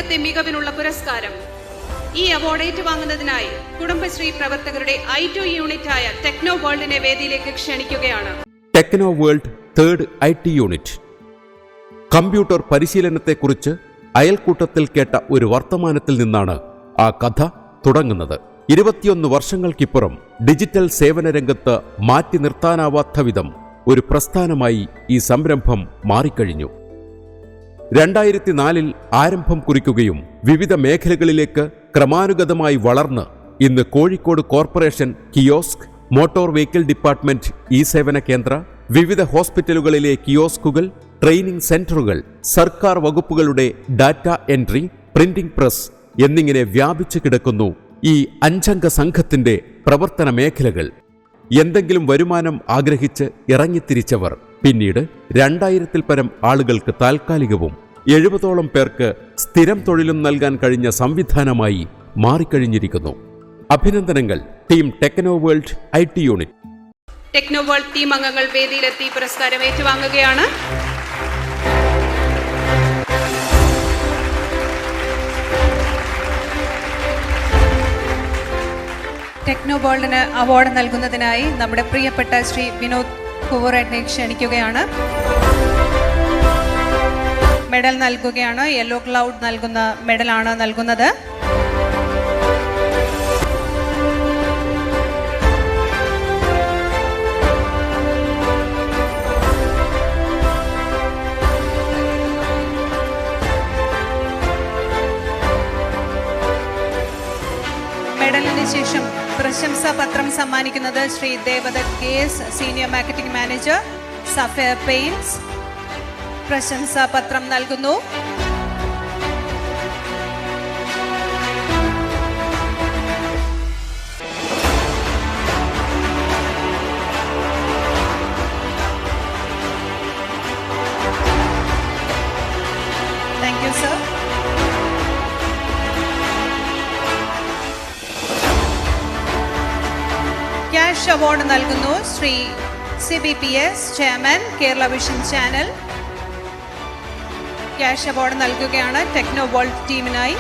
ഇപ്പോഴത്തെ മികവിനുള്ള പുരസ്കാരം. ഈ അവാർഡ് ഏറ്റുവാങ്ങുന്നതിനായി കുടുംബശ്രീ പ്രവർത്തകരുടെ I2 യൂണിറ്റായ ടെക്നോ വേൾഡിനെ വേദിയിലേക്ക് ക്ഷണിക്കുകയാണ്. Techno world 3rd IT unit. Computer പരിശീലനത്തെക്കുറിച്ച് അയൽക്കൂട്ടത്തിൽ കേട്ട ഒരു വർത്തമാനത്തിൽ നിന്നാണ് ആ കഥ തുടങ്ങുന്നത്. 21 വർഷങ്ങൾക്കിപ്പുറം ഡിജിറ്റൽ സേവന രംഗത്ത് മാറ്റി നിർത്താനാവാത്ത വിധം ഒരു പ്രസ്ഥാനമായി ഈ സംരംഭം മാറിക്കഴിഞ്ഞു. 2004 ആരംഭം കുറിക്കുകയും വിവിധ മേഖലകളിലേക്ക് ക്രമാനുഗതമായി വളർന്ന് ഇന്ന് Kozhikode corporation kiosk, motor vehicle department സേവന കേന്ദ്ര, വിവിധ ഹോസ്പിറ്റലുകളിലെ കിയോസ്കുകൾ, ട്രെയിനിംഗ് സെന്ററുകൾ, സർക്കാർ വകുപ്പുകളുടെ ഡാറ്റ എൻട്രി, പ്രിന്റിംഗ് പ്രസ് എന്നിങ്ങനെ വ്യാപിച്ചു കിടക്കുന്നു ഈ 5 അംഗ സംഘത്തിന്റെ പ്രവർത്തന മേഖലകൾ. എന്തെങ്കിലും വരുമാനം ആഗ്രഹിച്ച് ഇറങ്ങിത്തിരിച്ചവർ പിന്നീട് 2000-ൽ പരം ആളുകൾക്ക് താൽക്കാലികവും 70ഓളം പേർക്ക് സ്ഥിരം തൊഴിലും നൽകാൻ കഴിഞ്ഞ സംവിധാനമായി മാറിക്കഴിഞ്ഞിരിക്കുന്നു. അഭിനന്ദനങ്ങൾ team techno world IT unit. Techno world team അംഗങ്ങൾ വേദിയിലെത്തി പുരസ്കാരം ഏറ്റുവാങ്ങുകയാണ്. ടെക്നോ വേൾഡിന് അവാർഡ് നൽകുന്നതിനായി നമ്മുടെ പ്രിയപ്പെട്ട ശ്രീ വിനോദ് കുവറേറ്റിനെ ക്ഷണിക്കുകയാണ്. മെഡൽ നൽകുകയാണ്. യെല്ലോ ക്ലൗഡ് നൽകുന്ന മെഡലാണ് നൽകുന്നത്. മെഡലിന് ശേഷം പ്രശംസാ പത്രം സമ്മാനിക്കുന്നത് Shri Devadath KS, senior marketing manager, Sapphire Paints. പ്രശംസാ പത്രം നൽകുന്നു. Thank you sir. Cash award നൽകുന്നു Shri CBPS chairman, Kerala Vision channel. Cash award നൽകുകയാണ് ടെക്നോ വേൾഡ് ടീമിനായി.